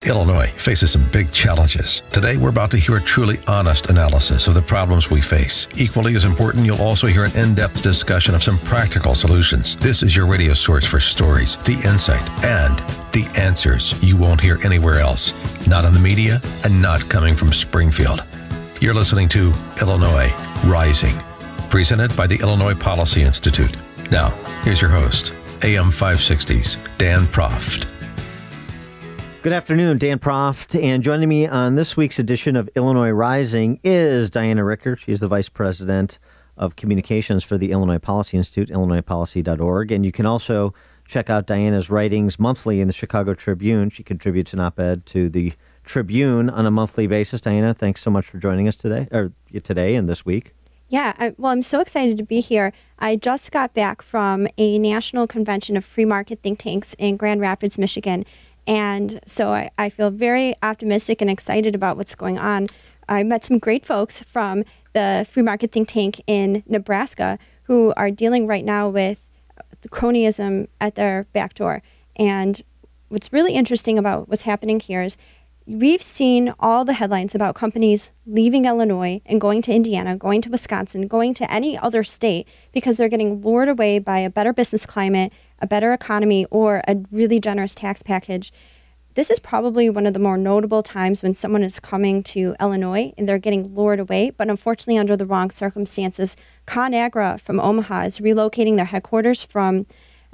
Illinois faces some big challenges. Today, we're about to hear a truly honest analysis of the problems we face. Equally as important, you'll also hear an in-depth discussion of some practical solutions. This is your radio source for stories, the insight, and the answers you won't hear anywhere else. Not in the media and not coming from Springfield. You're listening to Illinois Rising, presented by the Illinois Policy Institute. Now, here's your host, AM 560's Dan Proft. Good afternoon, Dan Proft, and joining me on this week's edition of Illinois Rising is Diana Rickert. She's the Vice President of Communications for the Illinois Policy Institute, illinoispolicy.org, and you can also check out Diana's writings monthly in the Chicago Tribune. She contributes an op-ed to the Tribune on a monthly basis. Diana, thanks so much for joining us today and this week. Yeah, I'm so excited to be here. I just got back from a national convention of free market think tanks in Grand Rapids, Michigan. And so I feel very optimistic and excited about what's going on. I met some great folks from the free market think tank in Nebraska who are dealing right now with the cronyism at their back door. And what's really interesting about what's happening here is we've seen all the headlines about companies leaving Illinois and going to Indiana, going to Wisconsin, going to any other state because they're getting lured away by a better business climate, a better economy, or a really generous tax package. This is probably one of the more notable times when someone is coming to Illinois and they're getting lured away, but unfortunately under the wrong circumstances. ConAgra from Omaha is relocating their headquarters from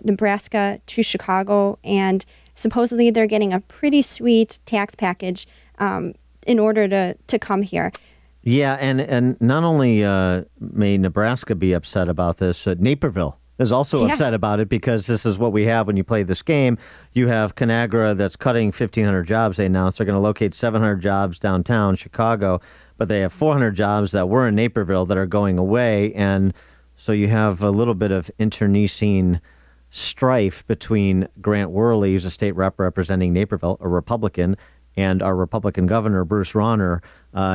Nebraska to Chicago, and supposedly they're getting a pretty sweet tax package in order to come here. Yeah, and not only may Nebraska be upset about this, Naperville is also upset about it because this is what we have when you play this game. You have ConAgra that's cutting 1,500 jobs. They announced they're going to locate 700 jobs downtown Chicago, but they have 400 jobs that were in Naperville that are going away. And so you have a little bit of internecine strife between Grant Worley, who's a state rep representing Naperville, a Republican, and our Republican governor, Bruce Rauner.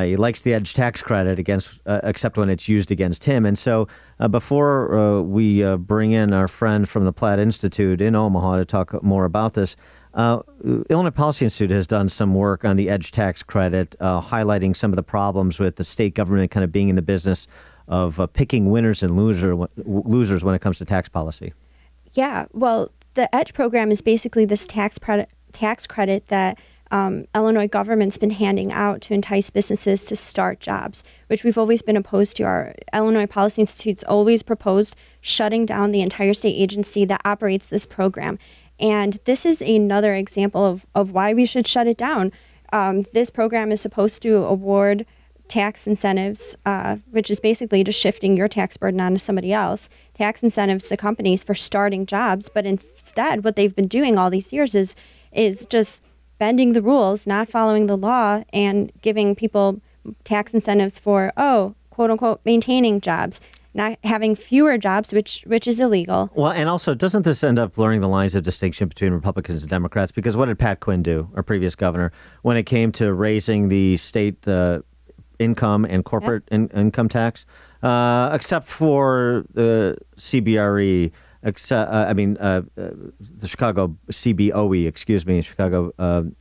He likes the EDGE tax credit except when it's used against him. And so before we bring in our friend from the Platt Institute in Omaha to talk more about this, Illinois Policy Institute has done some work on the EDGE tax credit, highlighting some of the problems with the state government kind of being in the business of picking winners and losers when it comes to tax policy. Yeah, well, the EDGE program is basically this tax credit that Illinois government's been handing out to entice businesses to start jobs, which we've always been opposed to. Our Illinois Policy Institute's always proposed shutting down the entire state agency that operates this program. And this is another example of why we should shut it down. This program is supposed to award tax incentives, which is basically just shifting your tax burden onto somebody else, tax incentives to companies for starting jobs. But instead, what they've been doing all these years is just bending the rules, not following the law, and giving people tax incentives for, quote unquote, maintaining jobs, not having fewer jobs, which is illegal. Well, and also, doesn't this end up blurring the lines of distinction between Republicans and Democrats? Because what did Pat Quinn do, our previous governor, when it came to raising the state income and corporate income tax, except for the CBRE, the Chicago CBOE, Chicago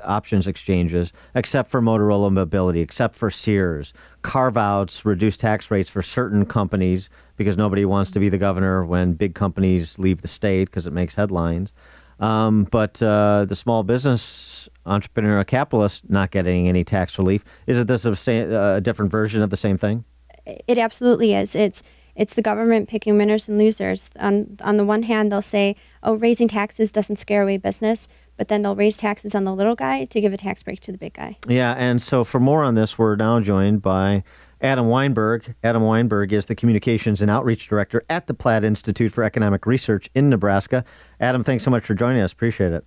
Options Exchanges, except for Motorola Mobility, except for Sears, carve-outs, reduced tax rates for certain companies because nobody wants to be the governor when big companies leave the state because it makes headlines. But the small business entrepreneur capitalist not getting any tax relief. Isn't this a different version of the same thing? It absolutely is. It's the government picking winners and losers. On the one hand, they'll say, raising taxes doesn't scare away business, but then they'll raise taxes on the little guy to give a tax break to the big guy. Yeah, and so for more on this, we're now joined by Adam Weinberg. Adam Weinberg is the Communications and Outreach Director at the Platt Institute for Economic Research in Nebraska. Adam, thanks so much for joining us. Appreciate it.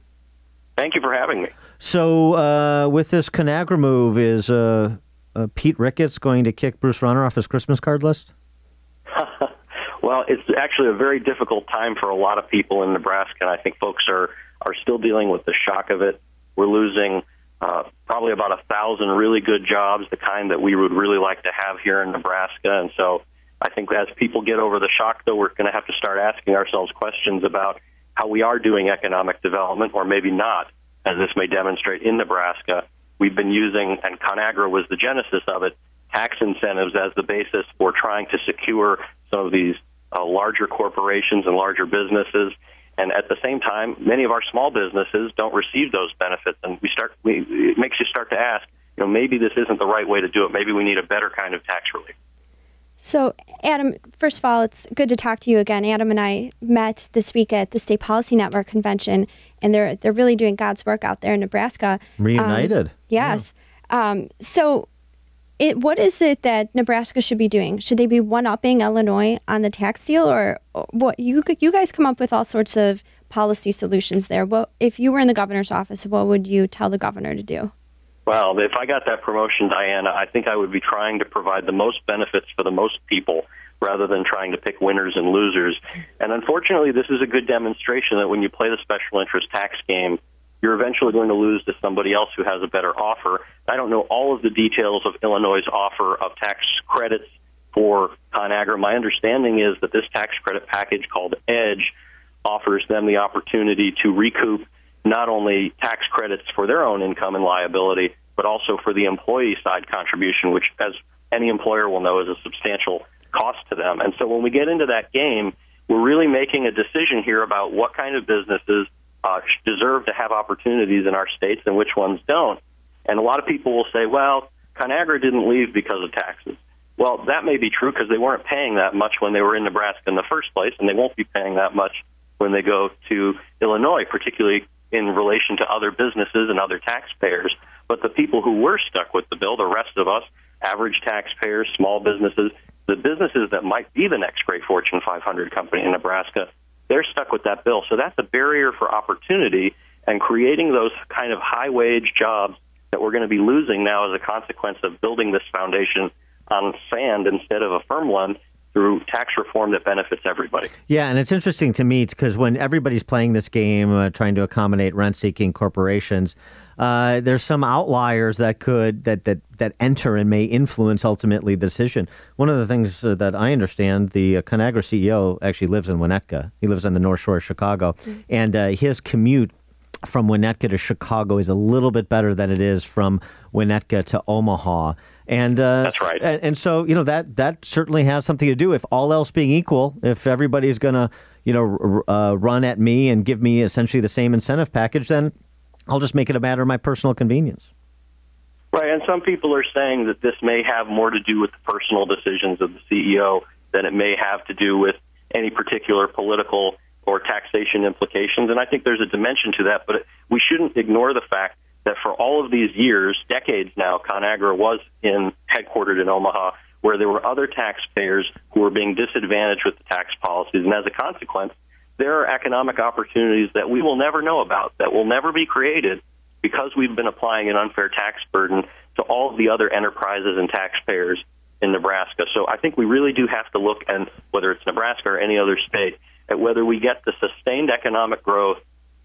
Thank you for having me. So with this ConAgra move, is Pete Ricketts going to kick Bruce Rauner off his Christmas card list? Well, it's actually a very difficult time for a lot of people in Nebraska, and I think folks are still dealing with the shock of it. We're losing probably about 1,000 really good jobs, the kind that we would really like to have here in Nebraska. And so I think as people get over the shock, though, we're going to have to start asking ourselves questions about how we are doing economic development, or maybe not. as this may demonstrate in Nebraska, we've been using, and ConAgra was the genesis of it, tax incentives as the basis for trying to secure some of these larger corporations and larger businesses. And at the same time, many of our small businesses don't receive those benefits. And it makes you start to ask, maybe this isn't the right way to do it. Maybe we need a better kind of tax relief. So, Adam, first of all, it's good to talk to you again. Adam and I met this week at the State Policy Network convention, and they're really doing God's work out there in Nebraska. Reunited. Yes. Yeah. What is it that Nebraska should be doing? Should they be one-upping Illinois on the tax deal, or what? You guys come up with all sorts of policy solutions there. Well, if you were in the governor's office, what would you tell the governor to do? Well, if I got that promotion, Diana, I think I would be trying to provide the most benefits for the most people rather than trying to pick winners and losers. And unfortunately, this is a good demonstration that when you play the special interest tax game, you're eventually going to lose to somebody else who has a better offer. I don't know all of the details of Illinois' offer of tax credits for ConAgra. My understanding is that this tax credit package called EDGE offers them the opportunity to recoup not only tax credits for their own income and liability, but also for the employee side contribution, which, as any employer will know, is a substantial cost to them. And so when we get into that game, we're really making a decision here about what kind of businesses deserve to have opportunities in our states and which ones don't. And a lot of people will say, well, ConAgra didn't leave because of taxes. Well, that may be true because they weren't paying that much when they were in Nebraska in the first place, and they won't be paying that much when they go to Illinois, particularly in relation to other businesses and other taxpayers. But the people who were stuck with the bill, the rest of us, average taxpayers, small businesses, the businesses that might be the next great Fortune 500 company in Nebraska, they're stuck with that bill. So that's a barrier for opportunity, and creating those kind of high-wage jobs that we're going to be losing now as a consequence of building this foundation on sand instead of a firm one through tax reform that benefits everybody. Yeah, and it's interesting to me because when everybody's playing this game, trying to accommodate rent-seeking corporations, there's some outliers that enter and may influence ultimately the decision. One of the things that I understand, the ConAgra CEO actually lives in Winnetka. He lives on the North Shore of Chicago, and his commute from Winnetka to Chicago is a little bit better than it is from Winnetka to Omaha. And that's right. And so, that certainly has something to do. If all else being equal, if everybody's going to, run at me and give me essentially the same incentive package, then I'll just make it a matter of my personal convenience. Right, and some people are saying that this may have more to do with the personal decisions of the CEO than it may have to do with any particular political or taxation implications. And I think there's a dimension to that, but we shouldn't ignore the fact that for all of these years, decades now, ConAgra was headquartered in Omaha, where there were other taxpayers who were being disadvantaged with the tax policies. And as a consequence, there are economic opportunities that we will never know about, that will never be created because we've been applying an unfair tax burden to all of the other enterprises and taxpayers in Nebraska. So I think we really do have to look, and whether it's Nebraska or any other state, at whether we get the sustained economic growth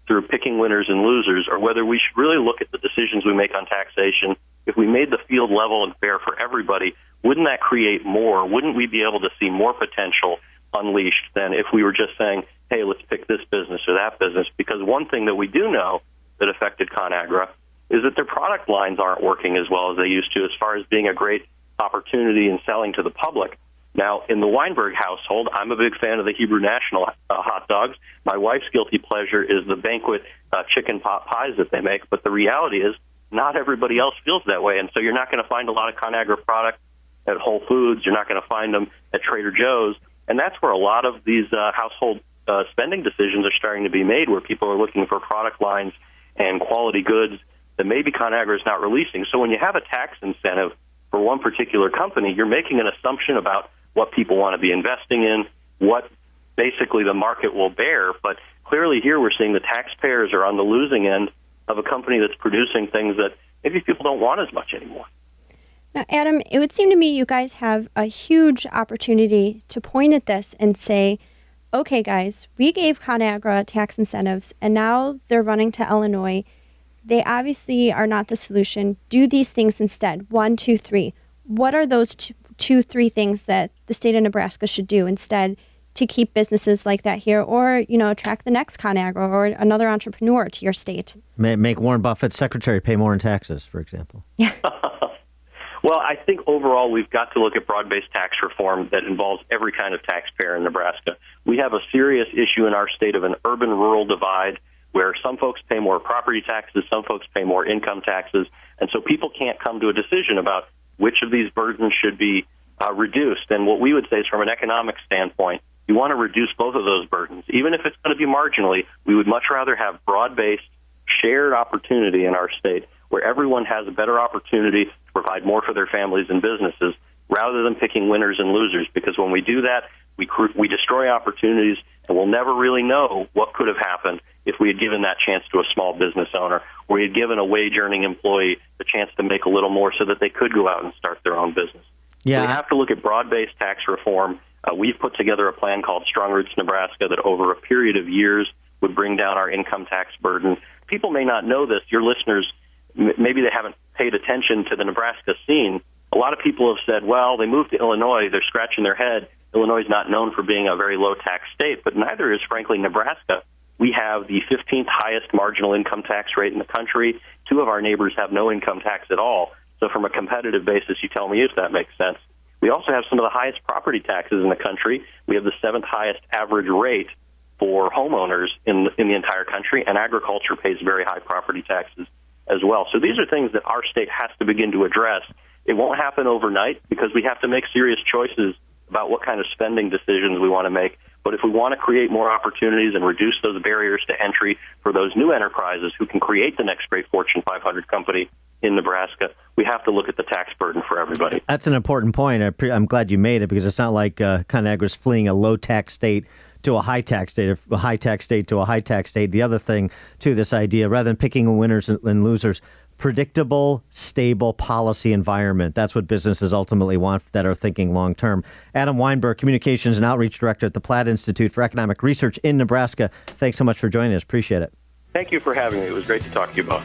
through picking winners and losers, or whether we should really look at the decisions we make on taxation. If we made the field level and fair for everybody, wouldn't that create more? Wouldn't we be able to see more potential unleashed than if we were just saying, hey, let's pick this business or that business? Because one thing that we do know that affected ConAgra is that their product lines aren't working as well as they used to as far as being a great opportunity in selling to the public. Now, in the Weinberg household, I'm a big fan of the Hebrew National hot dogs. My wife's guilty pleasure is the banquet chicken pot pies that they make. But the reality is not everybody else feels that way. And so you're not going to find a lot of ConAgra products at Whole Foods. You're not going to find them at Trader Joe's. And that's where a lot of these household spending decisions are starting to be made, where people are looking for product lines and quality goods that maybe ConAgra is not releasing. So when you have a tax incentive for one particular company, you're making an assumption about what people want to be investing in, what basically the market will bear. But clearly here we're seeing the taxpayers are on the losing end of a company that's producing things that maybe people don't want as much anymore. Now, Adam, it would seem to me you guys have a huge opportunity to point at this and say, okay, guys, we gave ConAgra tax incentives, and now they're running to Illinois. They obviously are not the solution. Do these things instead. 1, 2, 3. What are those two, 3 things that the state of Nebraska should do instead to keep businesses like that here, or, attract the next ConAgra or another entrepreneur to your state. Make Warren Buffett's secretary pay more in taxes, for example. Yeah. Well, I think overall we've got to look at broad-based tax reform that involves every kind of taxpayer in Nebraska. We have a serious issue in our state of an urban-rural divide where some folks pay more property taxes, some folks pay more income taxes, and so people can't come to a decision about which of these burdens should be reduced. And what we would say is, from an economic standpoint, you want to reduce both of those burdens. Even if it's going to be marginally, we would much rather have broad-based, shared opportunity in our state where everyone has a better opportunity to provide more for their families and businesses, rather than picking winners and losers. Because when we do that, we destroy opportunities, and we'll never really know what could have happened if we had given that chance to a small business owner, or we had given a wage-earning employee the chance to make a little more so that they could go out and start their own business. Yeah. So we have to look at broad-based tax reform. We've put together a plan called Strong Roots Nebraska that over a period of years would bring down our income tax burden. People may not know this. Your listeners, maybe they haven't paid attention to the Nebraska scene. A lot of people have said, well, they moved to Illinois, they're scratching their head. Illinois is not known for being a very low-tax state, but neither is, frankly, Nebraska. We have the 15th highest marginal income tax rate in the country. Two of our neighbors have no income tax at all. So from a competitive basis, you tell me if that makes sense. We also have some of the highest property taxes in the country. We have the 7th highest average rate for homeowners in the entire country, and agriculture pays very high property taxes as well. So these are things that our state has to begin to address. It won't happen overnight because we have to make serious choices about what kind of spending decisions we want to make. But if we want to create more opportunities and reduce those barriers to entry for those new enterprises who can create the next great Fortune 500 company in Nebraska, we have to look at the tax burden for everybody. That's an important point. I'm glad you made it, because it's not like ConAgra's fleeing a low-tax state to a high-tax state, or a high-tax state to a high-tax state. The other thing to this idea, rather than picking winners and losers, predictable, stable policy environment. That's what businesses ultimately want that are thinking long-term. Adam Weinberg, Communications and Outreach Director at the Platt Institute for Economic Research in Nebraska. Thanks so much for joining us. Appreciate it. Thank you for having me. It was great to talk to you both.